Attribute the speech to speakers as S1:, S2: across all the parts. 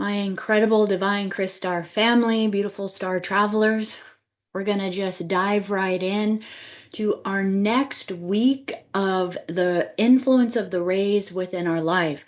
S1: my incredible divine Chris Star family, beautiful star travelers. We're going to just dive right in to our next week of the influence of the rays within our life.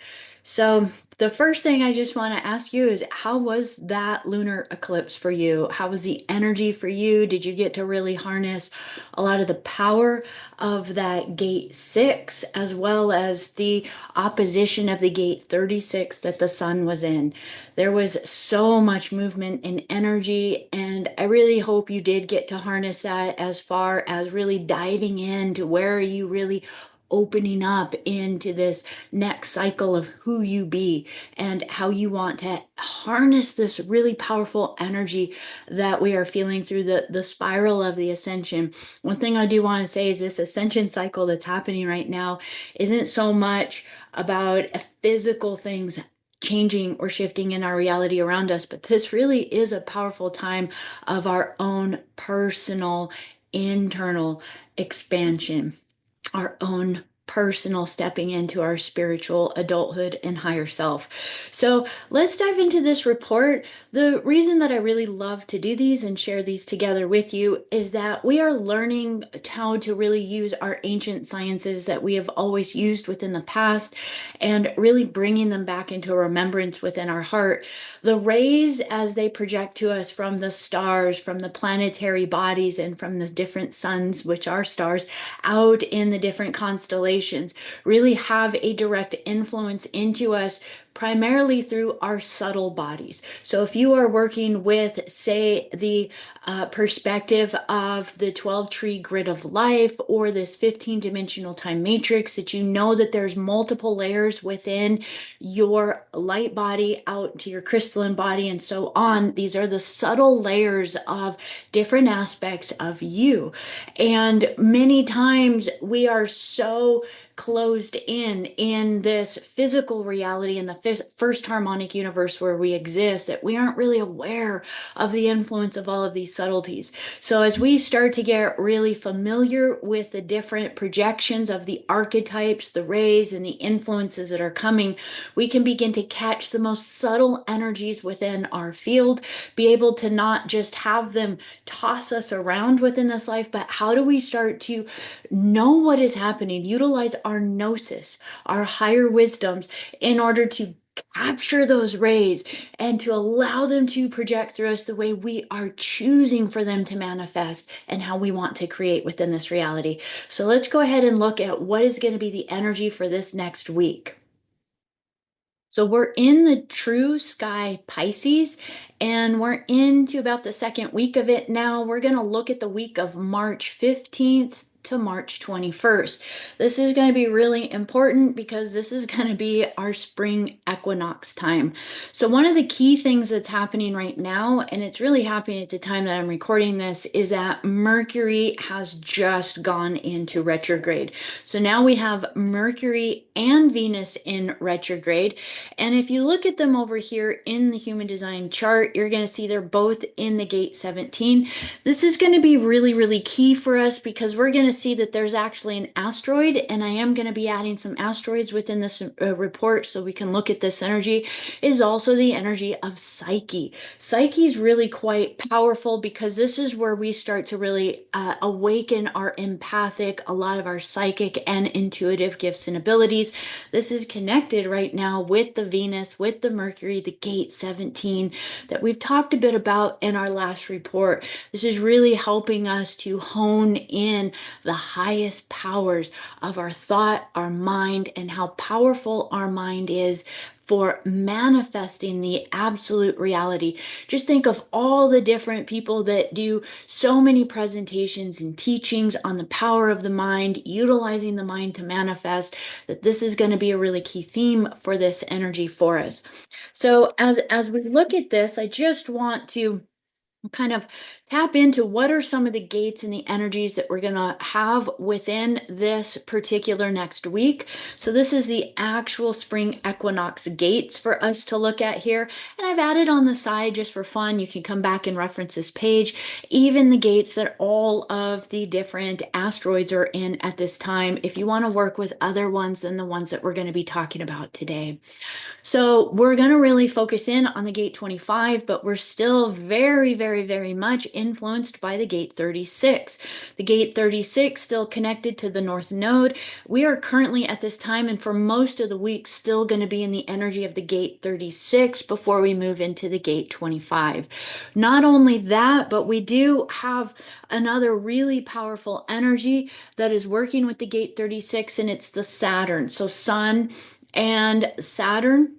S1: So, the first thing I just want to ask you is how was that lunar eclipse for you? How was the energy for you? Did you get to really harness a lot of the power of that gate 6 as well as the opposition of the gate 36 that the sun was in? There was so much movement and energy, and I really hope you did get to harness that as far as really diving into where are you really opening up into this next cycle of who you be and how you want to harness this really powerful energy that we are feeling through the spiral of the ascension. One thing I do want to say is this ascension cycle that's happening right now isn't so much about physical things changing or shifting in our reality around us, but this really is a powerful time of our own personal internal expansion, our own personal stepping into our spiritual adulthood and higher self. So let's dive into this report. The reason that I really love to do these and share these together with you is that we are learning how to really use our ancient sciences that we have always used within the past and really bringing them back into remembrance within our heart. The rays, as they project to us from the stars, from the planetary bodies, and from the different suns, which are stars, out in the different constellations, really have a direct influence into us primarily through our subtle bodies. So if you are working with, say, the perspective of the 12 tree grid of life or this 15-dimensional time matrix, that you know that there's multiple layers within your light body out to your crystalline body and so on. These are the subtle layers of different aspects of you. And many times we are so closed in this physical reality in the first harmonic universe where we exist that we aren't really aware of the influence of all of these subtleties. So as we start to get really familiar with the different projections of the archetypes, the rays, and the influences that are coming, we can begin to catch the most subtle energies within our field, be able to not just have them toss us around within this life, but how do we start to know what is happening, utilize our gnosis, our higher wisdoms, in order to capture those rays and to allow them to project through us the way we are choosing for them to manifest and how we want to create within this reality. So let's go ahead and look at what is going to be the energy for this next week. So we're in the true sky Pisces, and we're into about the second week of it now. We're going to look at the week of March 15th to March 21st. This is going to be really important because this is going to be our spring equinox time. So one of the key things that's happening right now, and it's really happening at the time that I'm recording this, is that Mercury has just gone into retrograde. So now we have Mercury and Venus in retrograde. And if you look at them over here in the human design chart, you're going to see they're both in the gate 17. This is going to be really, really key for us because we're going to see that there's actually an asteroid, and I am going to be adding some asteroids within this report so we can look at this energy, is also the energy of Psyche. Psyche is really quite powerful because this is where we start to really awaken our empathic, a lot of our psychic and intuitive gifts and abilities. This is connected right now with the Venus, with the Mercury, the gate 17 that we've talked a bit about in our last report. This is really helping us to hone in the highest powers of our thought, our mind, and how powerful our mind is for manifesting the absolute reality. Just think of all the different people that do so many presentations and teachings on the power of the mind, utilizing the mind to manifest, that this is going to be a really key theme for this energy for us. So as we look at this, I just want to kind of tap into what are some of the gates and the energies that we're going to have within this particular next week. So this is the actual spring equinox gates for us to look at here. And I've added on the side just for fun. You can come back and reference this page, even the gates that all of the different asteroids are in at this time, if you want to work with other ones than the ones that we're going to be talking about today. So we're going to really focus in on the gate 25, but we're still very, very, very much influenced by the gate 36. The gate 36 still connected to the north node. We are currently at this time and for most of the week still going to be in the energy of the gate 36 before we move into the gate 25. Not only that, but we do have another really powerful energy that is working with the gate 36, and it's the Saturn. So Sun and Saturn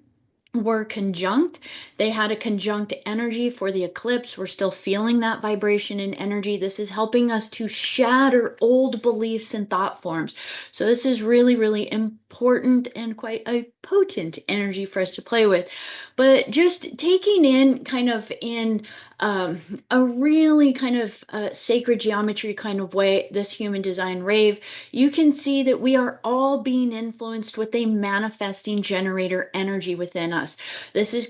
S1: were conjunct. They had a conjunct energy for the eclipse. We're still feeling that vibration and energy. This is helping us to shatter old beliefs and thought forms. So this is really, really important and quite a potent energy for us to play with. But just taking in kind of in um, a really kind of sacred geometry kind of way, this human design rave, you can see that we are all being influenced with a manifesting generator energy within us.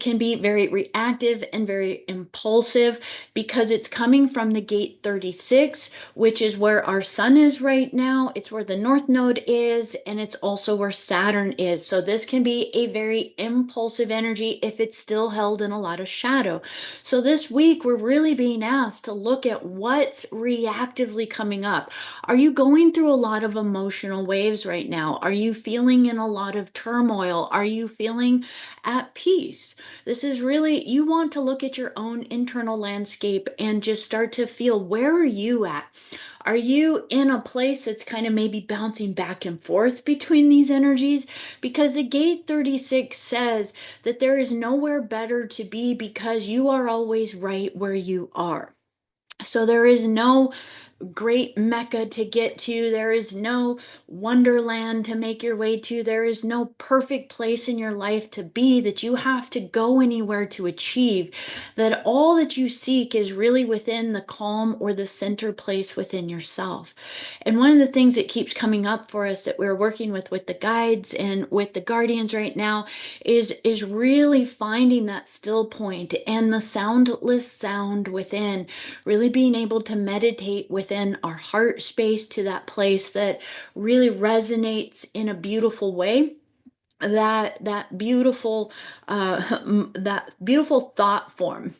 S1: Can be very reactive and very impulsive because it's coming from the gate 36, which is where our sun is right now. It's where the north node is, and it's also where Saturn is. So this can be a very impulsive energy if it's still held in a lot of shadow. So this week, we're really being asked to look at what's reactively coming up. Are you going through a lot of emotional waves right now? Are you feeling in a lot of turmoil? Are you feeling at peace? This is really, you want to look at your own internal landscape and just start to feel, where are you at? Are you in a place that's kind of maybe bouncing back and forth between these energies? Because the gate 36 says that there is nowhere better to be because you are always right where you are. So there is no great mecca to get to. There is no wonderland to make your way to. There is no perfect place in your life to be that you have to go anywhere to achieve. That all that you seek is really within the calm or the center place within yourself. And one of the things that keeps coming up for us that we're working with the guides and with the guardians right now is really finding that still point and the soundless sound within, really being able to meditate within our heart space to that place that really resonates in a beautiful way, that beautiful that beautiful thought form,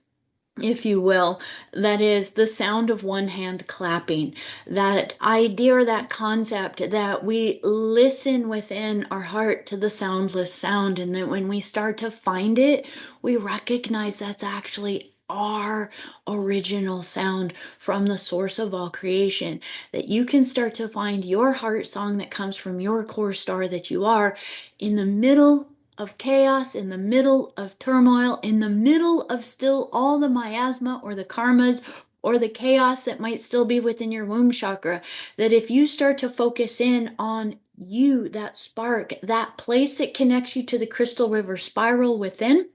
S1: if you will, that is the sound of one hand clapping. That idea or that concept that we listen within our heart to the soundless sound, and that when we start to find it, we recognize that's actually our original sound from the source of all creation. That you can start to find your heart song that comes from your core star that you are in the middle of chaos, in the middle of turmoil, in the middle of still all the miasma or the karmas or the chaos that might still be within your womb chakra. That if you start to focus in on you, that spark, that place that connects you to the crystal river spiral within,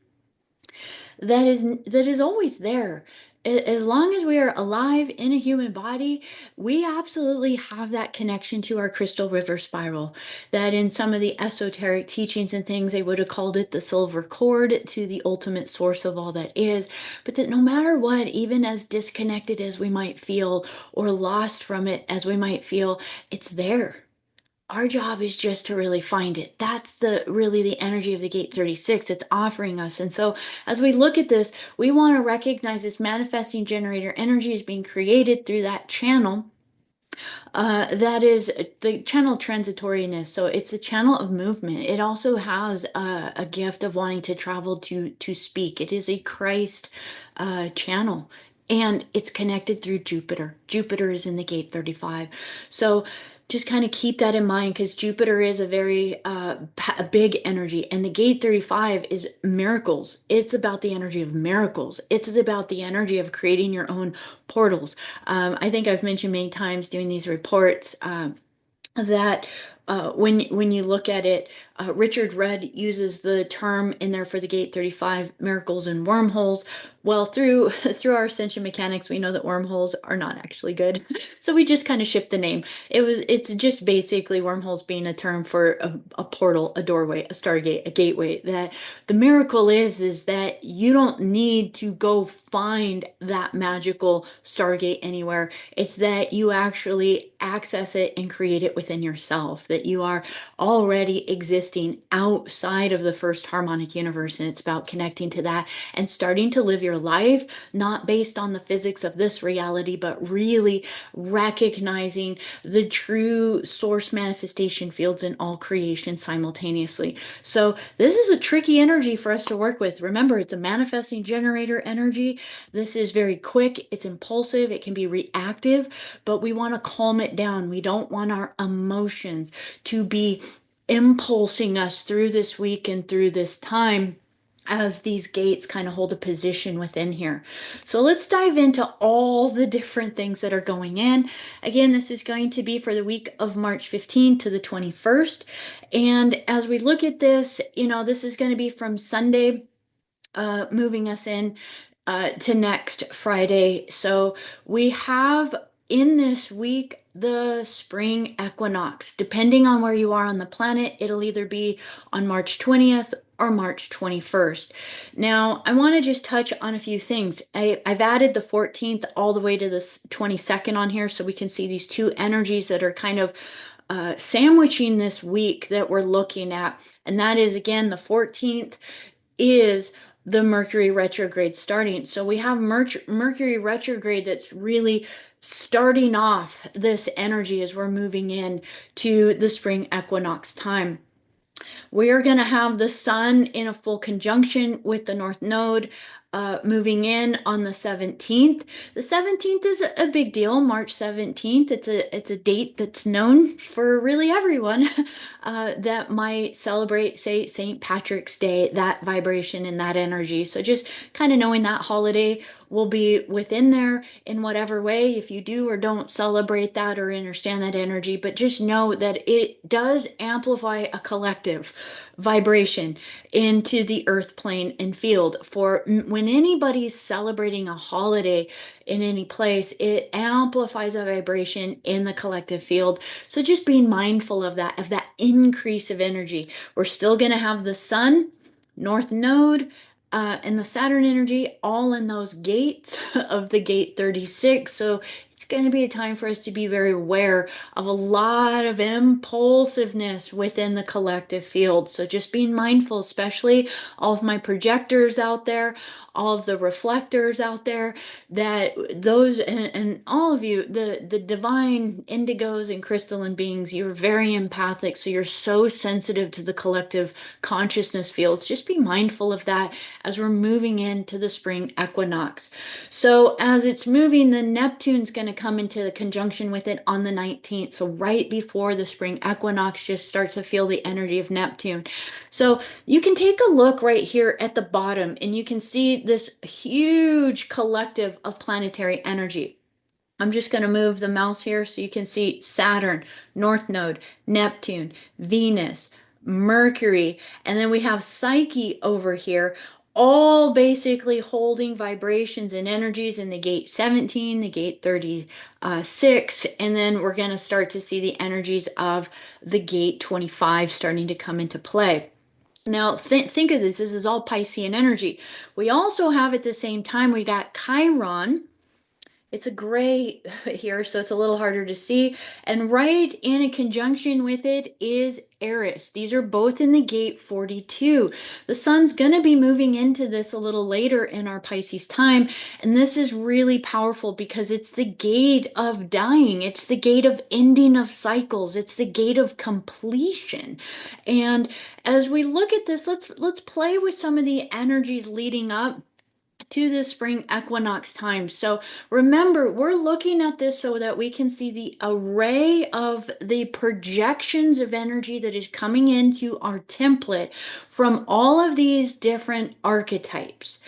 S1: that is always there. As long as we are alive in a human body, we absolutely have that connection to our crystal river spiral. That in some of the esoteric teachings and things, they would have called it the silver cord to the ultimate source of all that is. But that no matter what, even as disconnected as we might feel or lost from it as we might feel, it's there. Our job is just to really find it. That's the really the energy of the gate 36 it's offering us. And so as we look at this, we want to recognize this manifesting generator energy is being created through that channel, that is the channel transitoriness. So it's a channel of movement. It also has a gift of wanting to travel to speak. It is a Christ channel, and it's connected through Jupiter. Jupiter is in the gate 35. So just kind of keep that in mind, because Jupiter is a very a big energy, and the gate 35 is miracles. It's about the energy of miracles. It's about the energy of creating your own portals. I think I've mentioned many times doing these reports that when you look at it, Richard Rudd uses the term in there for the Gate 35, miracles and wormholes. Well, through through our ascension mechanics, we know that wormholes are not actually good, so we just kind of shift the name. It's just basically wormholes being a term for a portal, a doorway, a stargate, a gateway. That the miracle is that you don't need to go find that magical stargate anywhere. It's that you actually access it and create it within yourself, that you are already existing outside of the first harmonic universe. And it's about connecting to that and starting to live your life, not based on the physics of this reality, but really recognizing the true source manifestation fields in all creation simultaneously. So this is a tricky energy for us to work with. Remember, it's a manifesting generator energy. This is very quick, it's impulsive, it can be reactive, but we want to calm it down. We don't want our emotions to be impulsing us through this week and through this time as these gates kind of hold a position within here. So let's dive into all the different things that are going in. Again, this is going to be for the week of March 15th to the 21st. And as we look at this, this is going to be from Sunday, moving us in to next Friday. So we have in this week the spring equinox. Depending on where you are on the planet, it'll either be on March 20th or March 21st. Now, I want to just touch on a few things. I've added the 14th all the way to the 22nd on here so we can see these two energies that are kind of sandwiching this week that we're looking at. And that is, again, the 14th is the Mercury retrograde starting. So we have Mercury retrograde that's really starting off this energy as we're moving in to the spring equinox time. We are going to have the sun in a full conjunction with the North Node moving in on the 17th. The 17th is a big deal, March 17th. It's a date that's known for really everyone that might celebrate, say, St. Patrick's Day, that vibration and that energy. So just kind of knowing that holiday will be within there in whatever way, if you do or don't celebrate that or understand that energy, but just know that it does amplify a collective vibration into the earth plane and field. For when anybody's celebrating a holiday in any place, it amplifies a vibration in the collective field. So just being mindful of that increase of energy. We're still going to have the sun, North Node, and the Saturn energy all in those gates of the gate 36. So it's going to be a time for us to be very aware of a lot of impulsiveness within the collective field. So just being mindful, especially all of my projectors out there, all of the reflectors out there, that those and all of you, the divine indigos and crystalline beings, you're very empathic. So you're so sensitive to the collective consciousness fields. Just be mindful of that as we're moving into the spring equinox. So as it's moving, the Neptune's going to come into the conjunction with it on the 19th. So right before the spring equinox, just start to feel the energy of Neptune. So you can take a look right here at the bottom and you can see this huge collective of planetary energy. I'm just going to move the mouse here so you can see Saturn, North Node, Neptune, Venus, Mercury, and then we have Psyche over here, all basically holding vibrations and energies in the gate 17, the gate 36, and then we're going to start to see the energies of the gate 25 starting to come into play. Now, think of this. This is all Piscean energy. We also have at the same time, we got Chiron. It's a gray here, so it's a little harder to see. And right in a conjunction with it is Eris. These are both in the gate 42. The sun's going to be moving into this a little later in our Pisces time. And this is really powerful because it's the gate of dying. It's the gate of ending of cycles. It's the gate of completion. And as we look at this, let's play with some of the energies leading up to the spring equinox time. So remember, we're looking at this so that we can see the array of the projections of energy that is coming into our template from all of these different archetypes.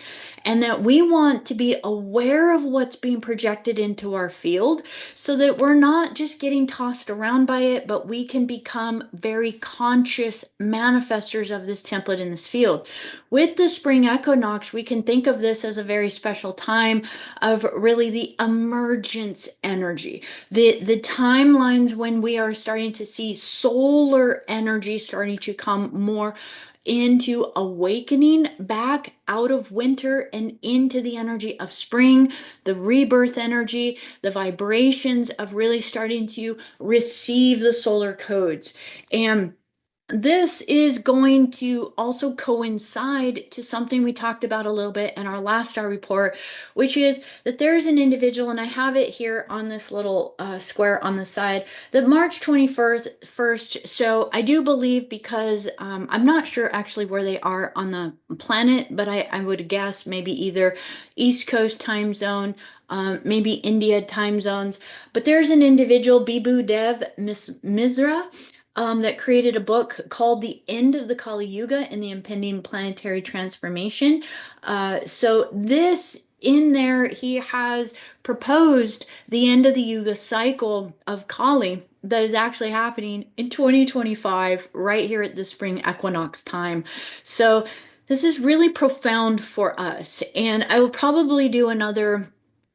S1: and that we want to be aware of what's being projected into our field so that we're not just getting tossed around by it, but we can become very conscious manifestors of this template in this field. With the spring equinox, we can think of this as a very special time of really the emergence energy, the timelines when we are starting to see solar energy starting to come more into awakening back out of winter and into the energy of spring, the rebirth energy, the vibrations of really starting to receive the solar codes. And this is going to also coincide to something we talked about a little bit in our last star report, which is that there's an individual, and I have it here on this little square on the side, that March 21st. So I do believe, because I'm not sure actually where they are on the planet, but I would guess maybe either East Coast time zone, maybe India time zones. But there's an individual, Bibu Dev Misra, that created a book called The End of the Kali Yuga and the Impending Planetary Transformation. So this in there, he has proposed the end of the Yuga cycle of Kali that is actually happening in 2025, right here at the spring equinox time. So this is really profound for us. And I will probably do another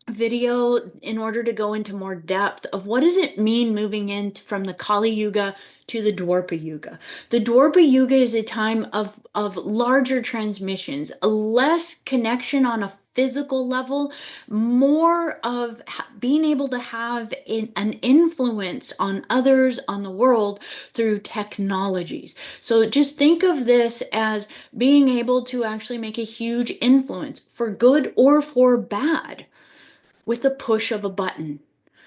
S1: video in order to go into more depth of what does it mean moving in from the Kali Yuga to the Dwapara Yuga. The Dwapara Yuga is a time of larger transmissions, a less connection on a physical level, more of being able to have an influence on others, on the world, through technologies. So just think of this as being able to actually make a huge influence for good or for bad with the push of a button.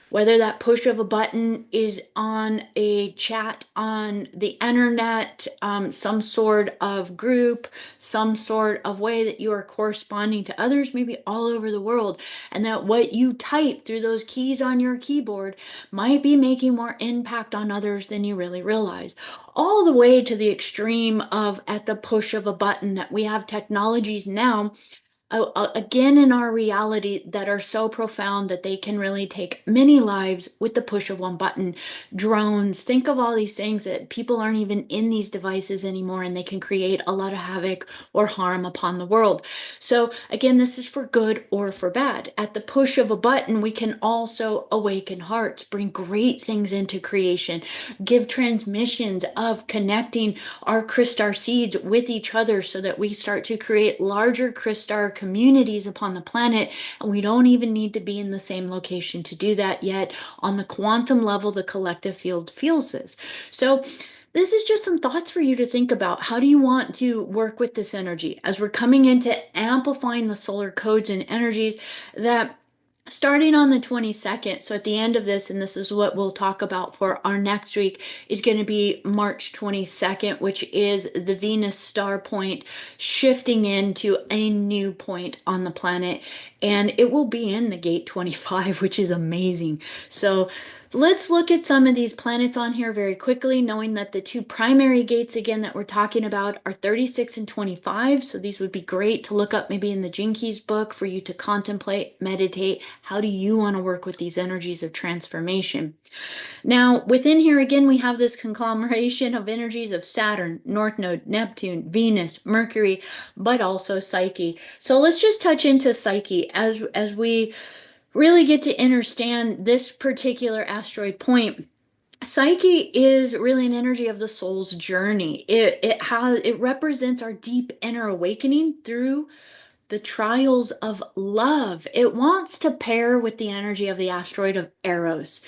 S1: Whether that push of a button is on a chat on the internet, some sort of group, some sort of way that you are corresponding to others, maybe all over the world, and that what you type through those keys on your keyboard might be making more impact on others than you really realize. All the way to the extreme of at the push of a button that we have technologies now, again in our reality, that are so profound that they can really take many lives with the push of one button. Drones, think of all these things that people aren't even in these devices anymore, and they can create a lot of havoc or harm upon the world. So again, this is for good or for bad. At the push of a button, we can also awaken hearts, bring great things into creation, give transmissions of connecting our crystal seeds with each other so that we start to create larger crystal communities upon the planet. And we don't even need to be in the same location to do that yet. On the quantum level, the collective field feels this. So this is just some thoughts for you to think about. How do you want to work with this energy as we're coming into amplifying the solar codes and energies that starting on the 22nd, so at the end of this, and this is what we'll talk about for our next week, is going to be March 22nd, which is the Venus star point shifting into a new point on the planet. And it will be in the gate 25, which is amazing. So let's look at some of these planets on here very quickly, knowing that the two primary gates, again, that we're talking about are 36 and 25. So these would be great to look up maybe in the Jinkies book for you to contemplate, meditate. How do you want to work with these energies of transformation? Now, within here, again, we have this conglomeration of energies of Saturn, North Node, Neptune, Venus, Mercury, but also Psyche. So let's just touch into Psyche as we really get to understand this particular asteroid point. Psyche is really an energy of the soul's journey. It represents our deep inner awakening through the trials of love. It wants to pair with the energy of the asteroid of Eros.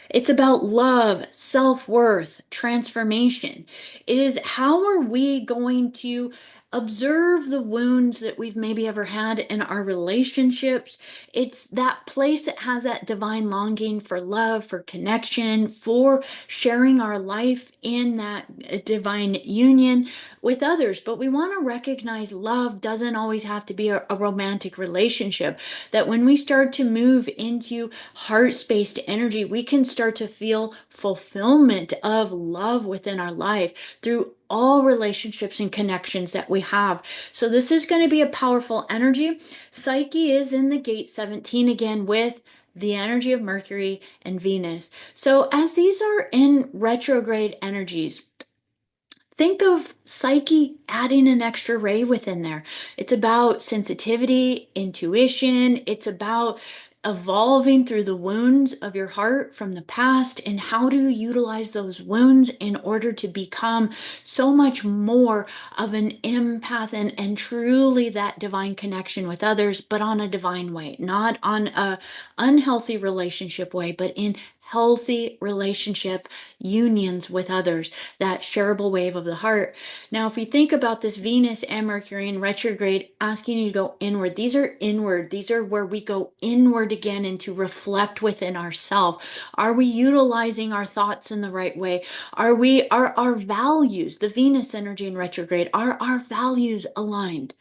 S1: It's about love, self-worth, transformation. It is, how are we going to observe the wounds that we've maybe ever had in our relationships? It's that place that has that divine longing for love, for connection, for sharing our life in that divine union with others. But we want to recognize love doesn't always have to be a romantic relationship. That when we start to move into heart-spaced energy, we can start to feel fulfillment of love within our life through all relationships and connections that we have. So this is going to be a powerful energy. Psyche is in the gate 17 again with the energy of Mercury and Venus. So as these are in retrograde energies, think of Psyche adding an extra ray within there. It's about sensitivity, intuition. It's about evolving through the wounds of your heart from the past, and how to utilize those wounds in order to become so much more of an empath and truly that divine connection with others, but on a divine way, not on a unhealthy relationship way, but in healthy relationship unions with others, that shareable wave of the heart. Now, if we think about this Venus and Mercury in retrograde asking you to go inward, these are inward. These are where we go inward again and to reflect within ourselves. Are we utilizing our thoughts in the right way? Are our values, the Venus energy in retrograde, are our values aligned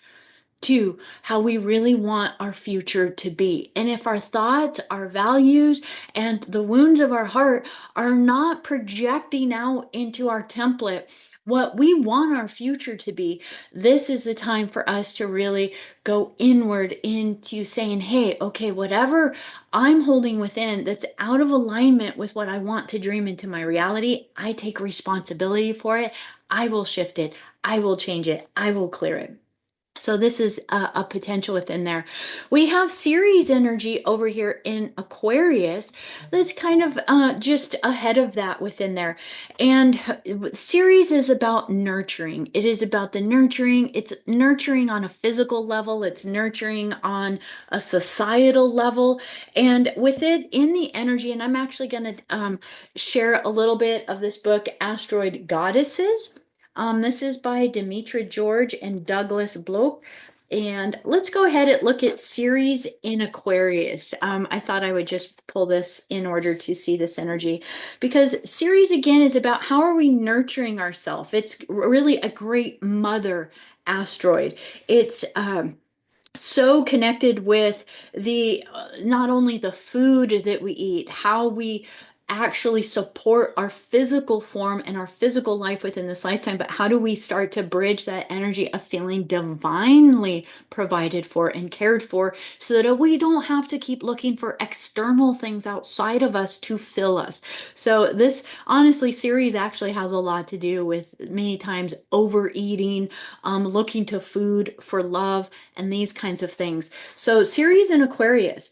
S1: to how we really want our future to be? And if our thoughts, our values, and the wounds of our heart are not projecting out into our template what we want our future to be, this is the time for us to really go inward into saying, hey, okay, whatever I'm holding within that's out of alignment with what I want to dream into my reality, I take responsibility for it. I will shift it. I will change it. I will clear it. So this is a potential within there. We have Ceres energy over here in Aquarius that's kind of just ahead of that within there. And Ceres is about nurturing. It is about the nurturing. It's nurturing on a physical level. It's nurturing on a societal level. And with it in the energy, and I'm actually going to share a little bit of this book, Asteroid Goddesses. This is by Demetra George and Douglas Bloch. And let's go ahead and look at Ceres in Aquarius. I thought I would just pull this in order to see this energy, because Ceres again is about how are we nurturing ourselves. It's really a great mother asteroid. It's so connected with the not only the food that we eat, how we actually support our physical form and our physical life within this lifetime, but how do we start to bridge that energy of feeling divinely provided for and cared for, so that we don't have to keep looking for external things outside of us to fill us. So this honestly series actually has a lot to do with many times overeating, looking to food for love, and these kinds of things. So Ceres in Aquarius.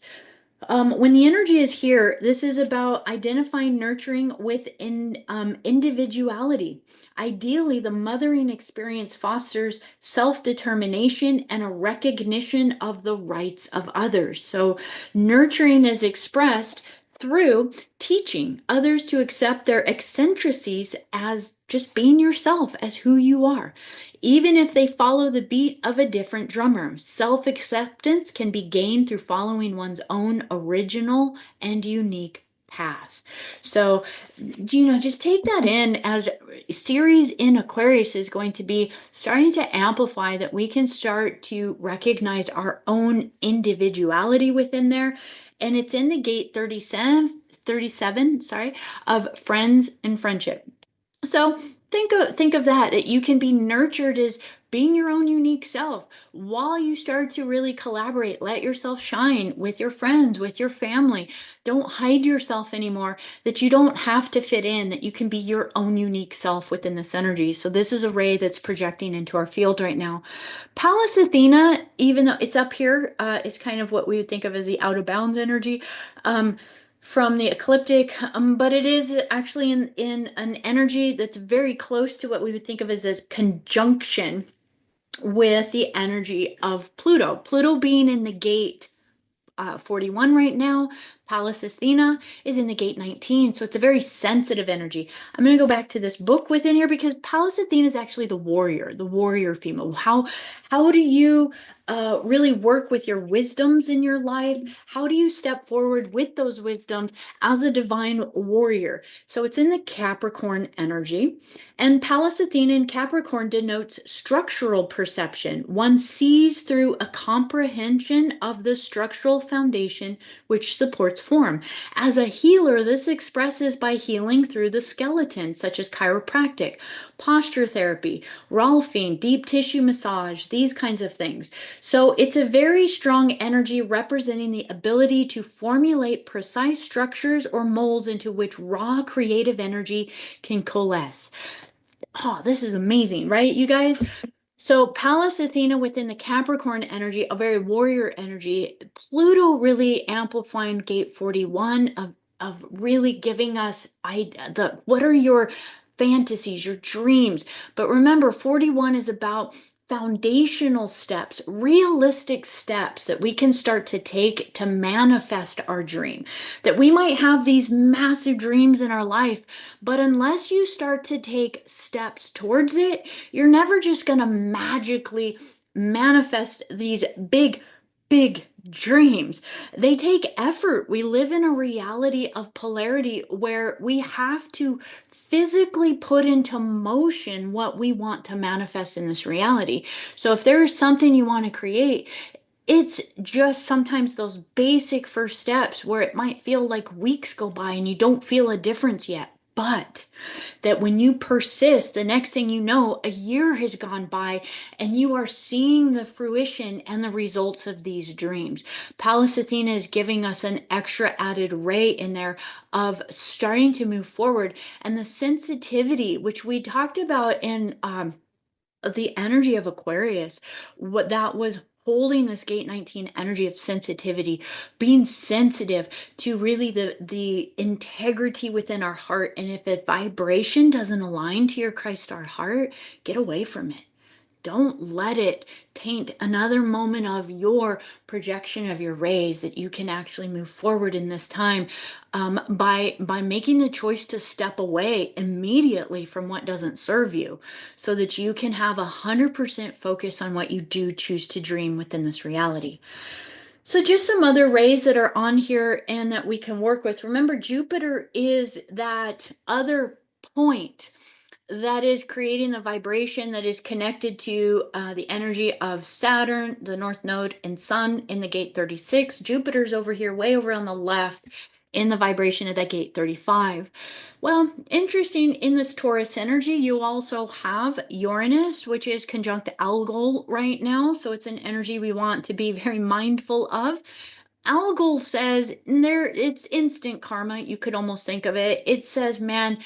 S1: When the energy is here, this is about identifying nurturing within individuality. Ideally, the mothering experience fosters self-determination and a recognition of the rights of others. So nurturing is expressed through teaching others to accept their eccentricities as just being yourself, as who you are, even if they follow the beat of a different drummer. Self-acceptance can be gained through following one's own original and unique path. So, just take that in, as Ceres in Aquarius is going to be starting to amplify that we can start to recognize our own individuality within there. And it's in the gate 37, sorry, of friends and friendship. So think of that you can be nurtured as being your own unique self while you start to really collaborate. Let yourself shine with your friends, with your family. Don't hide yourself anymore, that you don't have to fit in, that you can be your own unique self within this energy. So this is a ray that's projecting into our field right now. Pallas Athena, even though it's up here, is kind of what we would think of as the out of bounds energy. From the ecliptic, but it is actually in an energy that's very close to what we would think of as a conjunction with the energy of Pluto. Pluto being in the gate 41 right now. Pallas Athena is in the gate 19, so it's a very sensitive energy. I'm going to go back to this book within here, because Pallas Athena is actually the warrior female. How do you really work with your wisdoms in your life? How do you step forward with those wisdoms as a divine warrior? So it's in the Capricorn energy, and Pallas Athena in Capricorn denotes structural perception. One sees through a comprehension of the structural foundation which supports form. As a healer, this expresses by healing through the skeleton, such as chiropractic, posture therapy, Rolfing, deep tissue massage, these kinds of things. So it's a very strong energy representing the ability to formulate precise structures or molds into which raw creative energy can coalesce. Oh, this is amazing, right, you guys? So Pallas Athena within the Capricorn energy, a very warrior energy, Pluto really amplifying gate 41 of really giving us what are your fantasies, your dreams. But remember, 41 is about foundational steps, realistic steps that we can start to take to manifest our dream. That we might have these massive dreams in our life, but unless you start to take steps towards it, you're never just going to magically manifest these big dreams. They take effort. We live in a reality of polarity where we have to physically put into motion what we want to manifest in this reality. So if there is something you want to create, it's just sometimes those basic first steps where it might feel like weeks go by and you don't feel a difference yet. But that when you persist, the next thing you know, a year has gone by and you are seeing the fruition and the results of these dreams. Pallas Athena is giving us an extra added ray in there of starting to move forward. And the sensitivity, which we talked about in the energy of Aquarius, what that was holding this gate 19 energy of sensitivity, being sensitive to really the integrity within our heart. And if a vibration doesn't align to your Christ star heart, get away from it. Don't let it taint another moment of your projection of your rays, that you can actually move forward in this time by making the choice to step away immediately from what doesn't serve you, so that you can have 100% focus on what you do choose to dream within this reality. So just some other rays that are on here and that we can work with. Remember, Jupiter is that other point that is creating the vibration that is connected to the energy of Saturn, the North Node, and Sun in the gate 36. Jupiter's over here, way over on the left, in the vibration of that gate 35. Well, interesting, in this Taurus energy, you also have Uranus, which is conjunct Algol right now. So it's an energy we want to be very mindful of. Algol says it's instant karma. You could almost think of it. It says, man,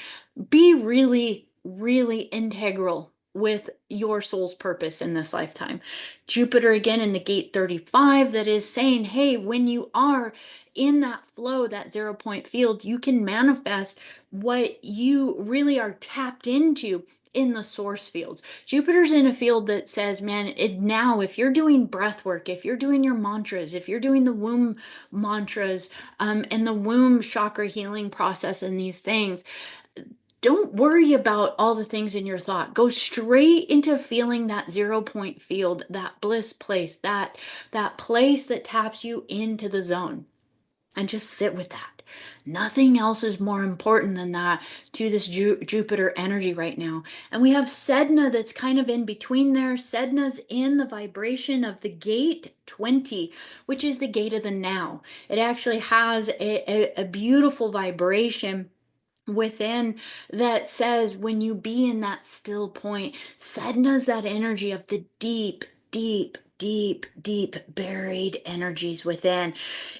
S1: be really integral with your soul's purpose in this lifetime. Jupiter again in the gate 35, that is saying, hey, when you are in that flow, that 0 point field, you can manifest what you really are tapped into in the source fields. Jupiter's in a field that says, man, now if you're doing breath work, if you're doing your mantras, if you're doing the womb mantras and the womb chakra healing process and these things, don't worry about all the things in your thought. Go straight into feeling that 0 point field, that bliss place, that place that taps you into the zone, and just sit with that. Nothing else is more important than that to this Jupiter energy right now. And we have Sedna that's kind of in between there. Sedna's in the vibration of the gate 20, which is the gate of the now. It actually has a beautiful vibration within that says, when you be in that still point, Sedna's that energy of the deep buried energies within.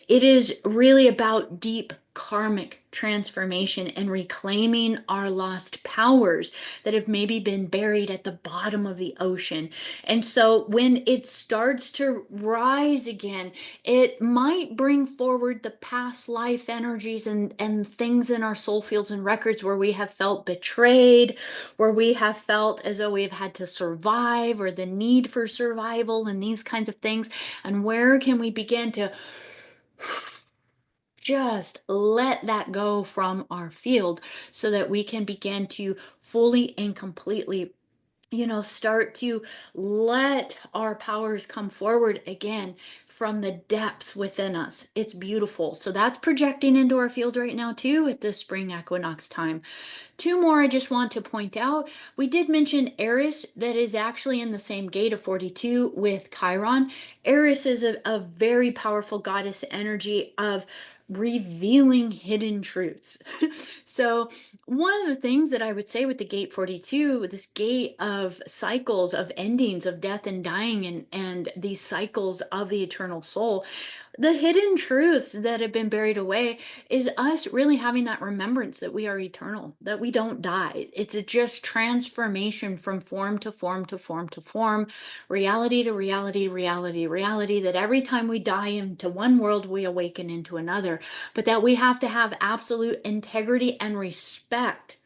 S1: It is really about deep karmic transformation and reclaiming our lost powers that have maybe been buried at the bottom of the ocean. And so when it starts to rise again, it might bring forward the past life energies and things in our soul fields and records where we have felt betrayed, where we have felt as though we've had to survive, or the need for survival and these kinds of things. And where can we begin to just let that go from our field, so that we can begin to fully and completely, start to let our powers come forward again from the depths within us. It's beautiful. So that's projecting into our field right now too at this spring equinox time. Two more I just want to point out. We did mention Eris, that is actually in the same gate of 42 with Chiron. Eris is a very powerful goddess energy of revealing hidden truths. So, one of the things that I would say with the gate 42, with this gate of cycles, of endings, of death and dying, and these cycles of the eternal soul, the hidden truths that have been buried away is us really having that remembrance that we are eternal, that we don't die. It's a just transformation from form to form to form to form, reality to reality, reality to reality, that every time we die into one world, we awaken into another, but that we have to have absolute integrity and respect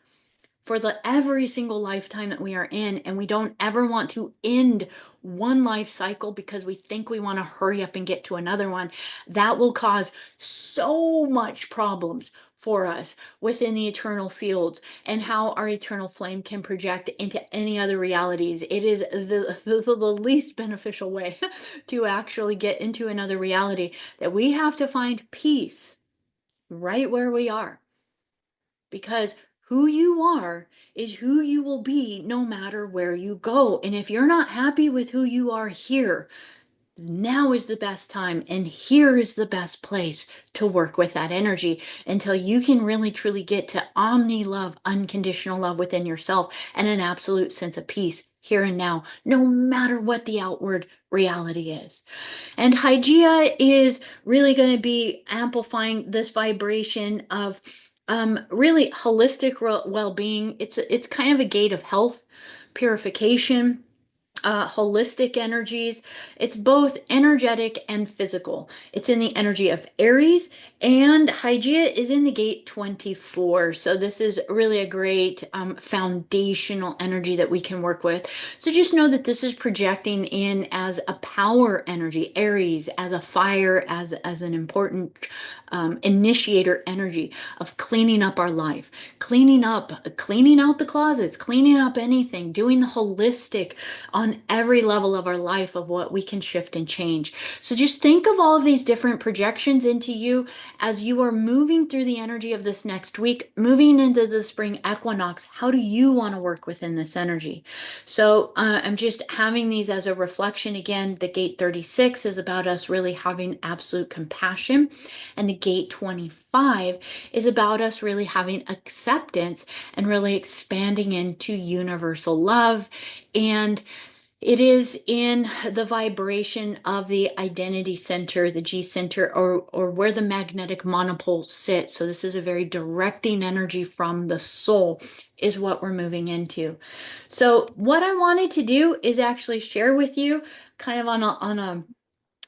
S1: for the every single lifetime that we are in, and we don't ever want to end one life cycle because we think we want to hurry up and get to another one. That will cause so much problems for us within the eternal fields, and how our eternal flame can project into any other realities. It is the least beneficial way to actually get into another reality, that we have to find peace right where we are, because who you are is who you will be no matter where you go. And if you're not happy with who you are here, now is the best time, and here is the best place to work with that energy until you can really truly get to omni love, unconditional love within yourself, and an absolute sense of peace here and now, no matter what the outward reality is. And Hygeia is really going to be amplifying this vibration of really holistic well-being. It's kind of a gate of health, purification, holistic energies. It's both energetic and physical. It's in the energy of Aries, and Hygeia is in the gate 24. So this is really a great foundational energy that we can work with. So just know that this is projecting in as a power energy, Aries as a fire, as an important initiator energy of cleaning up our life, cleaning out the closets, cleaning up anything, doing the holistic on every level of our life of what we can shift and change. So just think of all of these different projections into you as you are moving through the energy of this next week, moving into the spring equinox. How do you want to work within this energy? So I'm just having these as a reflection. Again, the gate 36 is about us really having absolute compassion, and the gate 25 is about us really having acceptance and really expanding into universal love. And it is in the vibration of the identity center, the G center, or where the magnetic monopole sits. So this is a very directing energy from the soul, is what we're moving into. So what I wanted to do is actually share with you, kind of on a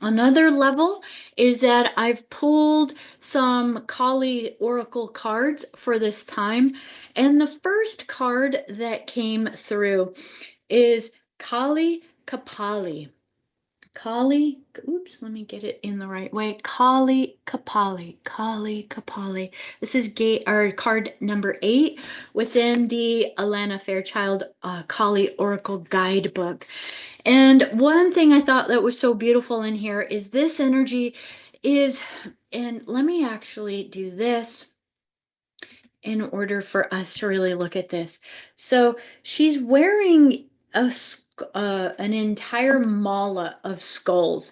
S1: another level, is that I've pulled some Kali Oracle cards for this time. And the first card that came through is Kali Kapali. Kali, oops, let me get it in the right way. Kali Kapali, Kali Kapali. This is gate or card number 8 within the Alana Fairchild Kali Oracle Guidebook. And one thing I thought that was so beautiful in here is this energy is, and let me actually do this in order for us to really look at this. So she's wearing an entire mala of skulls,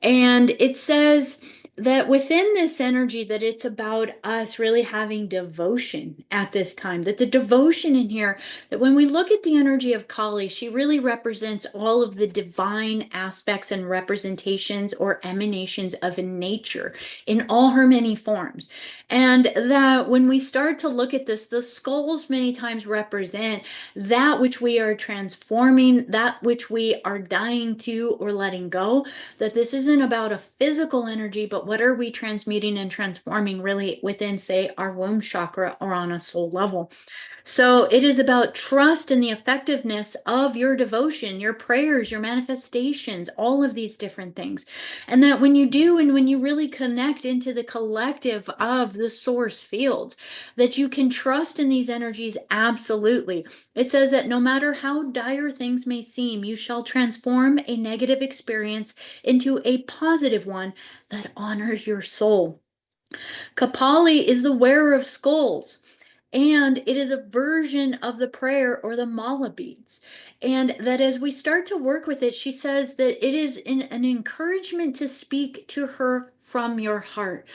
S1: and it says that within this energy, that it's about us really having devotion at this time, that the devotion in here, that when we look at the energy of Kali, she really represents all of the divine aspects and representations or emanations of nature in all her many forms. And that when we start to look at this, the skulls many times represent that which we are transforming, that which we are dying to or letting go. That this isn't about a physical energy, but what are we transmuting and transforming really within, say, our womb chakra or on a soul level. So it is about trust in the effectiveness of your devotion, your prayers, your manifestations, all of these different things. And that when you do, and when you really connect into the collective of the source fields, that you can trust in these energies absolutely. It says that no matter how dire things may seem, you shall transform a negative experience into a positive one that honors your soul. Kapali is the wearer of skulls, and it is a version of the prayer or the mala beads. And that as we start to work with it, she says that it is an encouragement to speak to her from your heart.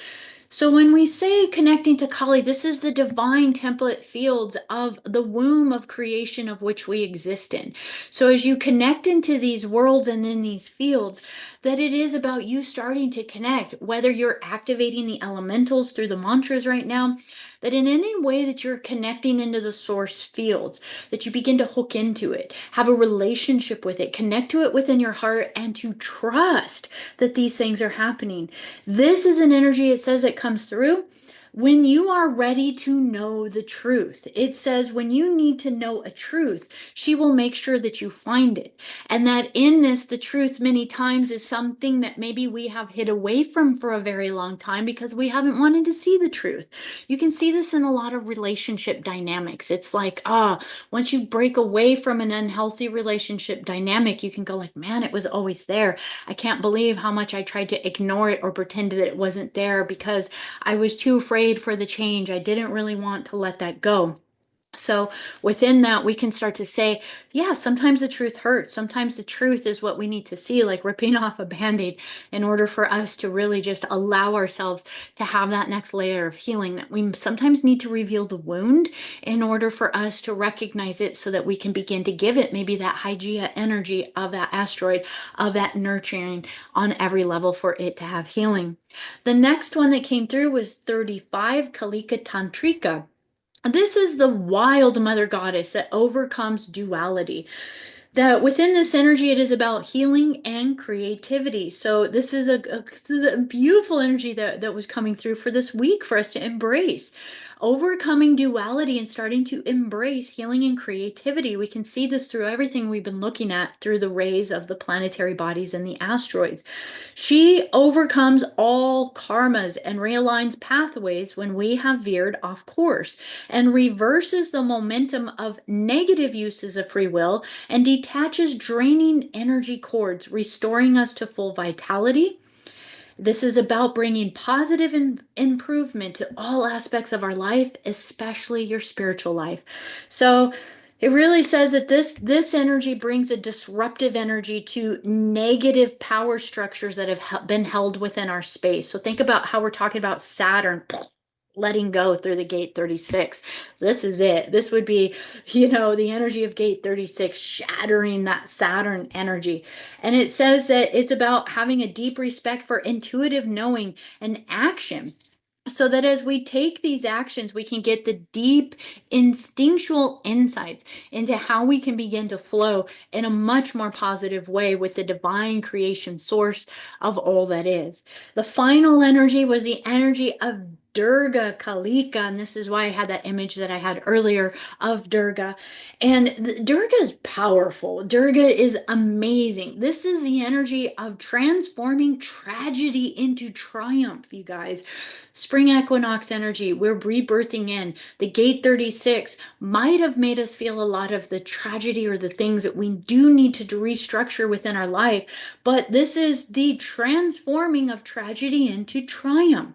S1: So when we say connecting to Kali, this is the divine template fields of the womb of creation of which we exist in. So as you connect into these worlds and in these fields, that it is about you starting to connect, whether you're activating the elementals through the mantras right now, that in any way that you're connecting into the source fields, that you begin to hook into it, have a relationship with it, connect to it within your heart, and to trust that these things are happening. This is an energy, it says, it comes through when you are ready to know the truth. It says when you need to know a truth, she will make sure that you find it. And that in this, the truth many times is something that maybe we have hid away from for a very long time because we haven't wanted to see the truth. You can see this in a lot of relationship dynamics. It's like, once you break away from an unhealthy relationship dynamic, you can go like, man, it was always there. I can't believe how much I tried to ignore it or pretend that it wasn't there because I was too afraid for the change. I didn't really want to let that go. So within that, we can start to say, yeah, sometimes the truth hurts. Sometimes the truth is what we need to see, like ripping off a band-aid in order for us to really just allow ourselves to have that next layer of healing, that we sometimes need to reveal the wound in order for us to recognize it so that we can begin to give it maybe that Hygeia energy of that asteroid, of that nurturing on every level for it to have healing. The next one that came through was 35, Kalika Tantrika. This is the wild mother goddess that overcomes duality. That within this energy, it is about healing and creativity. So this is a beautiful energy that was coming through for this week for us to embrace. Overcoming duality and starting to embrace healing and creativity. We can see this through everything we've been looking at through the rays of the planetary bodies and the asteroids. She overcomes all karmas and realigns pathways when we have veered off course and reverses the momentum of negative uses of free will and detaches draining energy cords, restoring us to full vitality. This is about bringing positive improvement to all aspects of our life, especially your spiritual life. So it really says that this energy brings a disruptive energy to negative power structures that have been held within our space. So think about how we're talking about Saturn letting go through the gate 36. This is it. This would be, the energy of gate 36 shattering that Saturn energy. And it says that it's about having a deep respect for intuitive knowing and action, so that as we take these actions, we can get the deep instinctual insights into how we can begin to flow in a much more positive way with the divine creation source of all that is. The final energy was the energy of Durga Kalika, and this is why I had that image that I had earlier of Durga. And Durga is powerful. Durga is amazing. This is the energy of transforming tragedy into triumph, you guys. Spring equinox energy, we're rebirthing in. The gate 36 might have made us feel a lot of the tragedy or the things that we do need to restructure within our life, but this is the transforming of tragedy into triumph.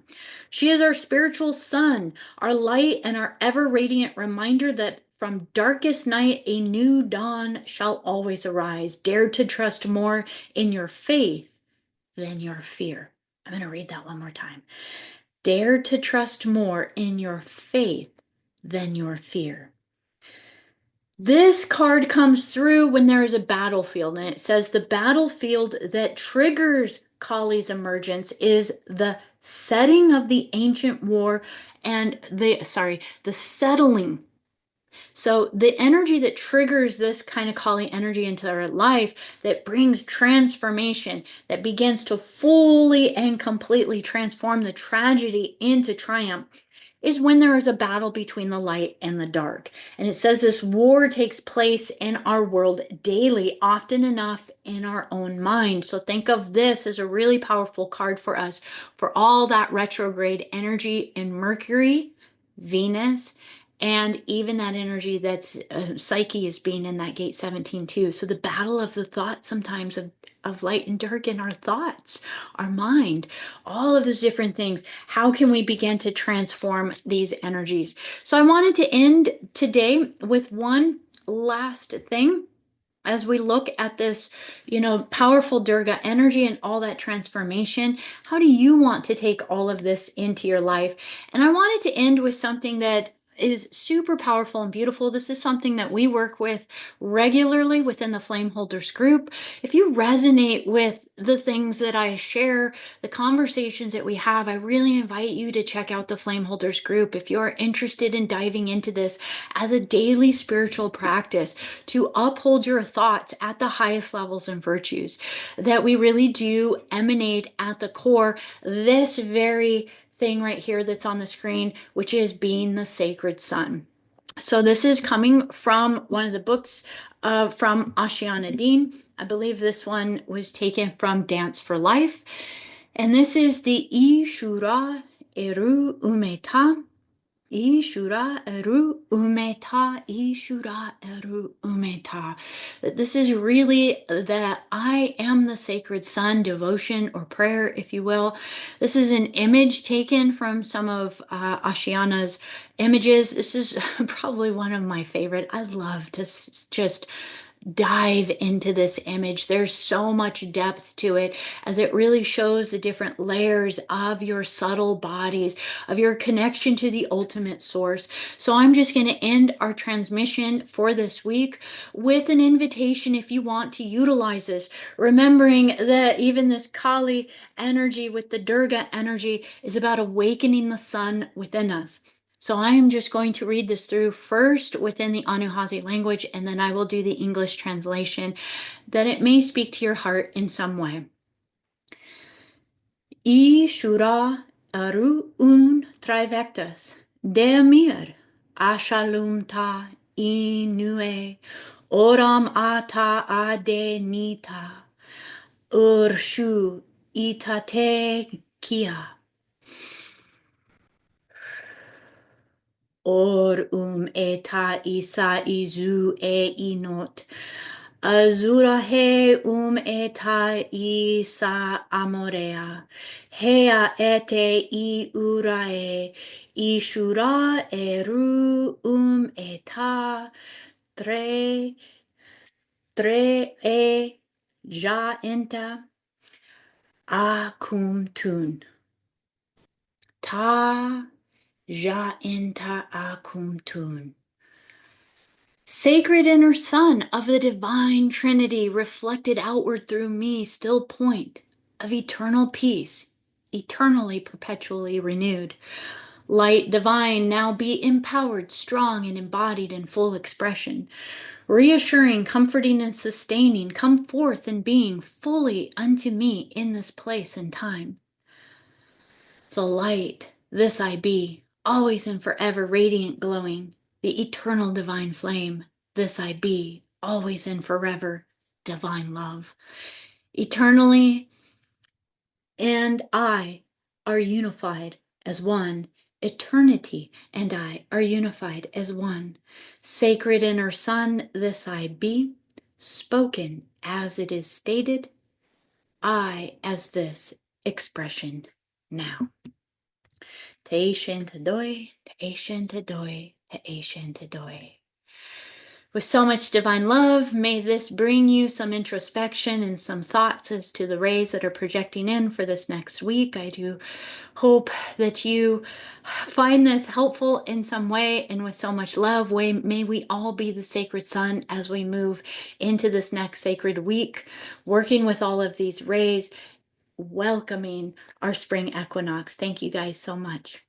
S1: She is our spiritual sun, our light, and our ever radiant reminder that from darkest night a new dawn shall always arise. Dare to trust more in your faith than your fear. I'm going to read that one more time. Dare to trust more in your faith than your fear. This card comes through when there is a battlefield, and it says the battlefield that triggers Kali's emergence is the setting of the ancient war and the settling. So the energy that triggers this kind of Kali energy into our life, that brings transformation, that begins to fully and completely transform the tragedy into triumph, is when there is a battle between the light and the dark. And it says this war takes place in our world daily, often enough in our own mind. So think of this as a really powerful card for us for all that retrograde energy in Mercury, Venus, and even that energy that's Psyche is being in that gate 17 too. So the battle of the thoughts sometimes of light and dark in our thoughts, our mind, all of those different things. How can we begin to transform these energies? So I wanted to end today with one last thing. as we look at this, powerful Durga energy and all that transformation, how do you want to take all of this into your life? And I wanted to end with something that is super powerful and beautiful. This is something that we work with regularly within the Flame Holders group. If you resonate with the things that I share, the conversations that we have, I really invite you to check out the Flame Holders group. If you're interested in diving into this as a daily spiritual practice to uphold your thoughts at the highest levels and virtues, that we really do emanate at the core this very thing right here that's on the screen, which is being the sacred sun. So this is coming from one of the books from Ashiana Dean. I believe this one was taken from Dance for Life. And this is the Ishura Eru Umeta. Ishura Eru Umeta. Ishura Eru Umeta. This is really the I am the sacred sun devotion or prayer, if you will. This is an image taken from some of Ashiana's images. This is probably one of my favorite. I love to just dive into this image. There's so much depth to it as it really shows the different layers of your subtle bodies, of your connection to the ultimate source. So I'm just going to end our transmission for this week with an invitation if you want to utilize this, remembering that even this Kali energy with the Durga energy is about awakening the sun within us. So I am just going to read this through first within the Anuhazi language, and then I will do the English translation, that it may speak to your heart in some way. I shura aru trivectus, deamir, ashalumta inue, oram ata ade nita, urshu itate kia. Or eta isa izu e inot. Azura he eta isa amorea. Hea ete I urae. Ishura eru eta tre e ja enta a tun. Ta ja enta a tun. Sacred inner sun of the divine Trinity reflected outward through me, still point of eternal peace, eternally, perpetually renewed. Light divine, now be empowered, strong, and embodied in full expression. Reassuring, comforting, and sustaining, come forth in being fully unto me in this place and time. The light, this I be, always and forever radiant glowing, the eternal divine flame, this I be, always and forever divine love. Eternally and I are unified as one. Eternity and I are unified as one. Sacred inner sun, this I be, spoken as it is stated, I as this expression now. Teishin Tadoi, Teishin Tadoi, Teishin Tadoi. With so much divine love, may this bring you some introspection and some thoughts as to the rays that are projecting in for this next week. I do hope that you find this helpful in some way, and with so much love, may we all be the sacred sun as we move into this next sacred week, working with all of these rays, welcoming our spring equinox. Thank you guys so much.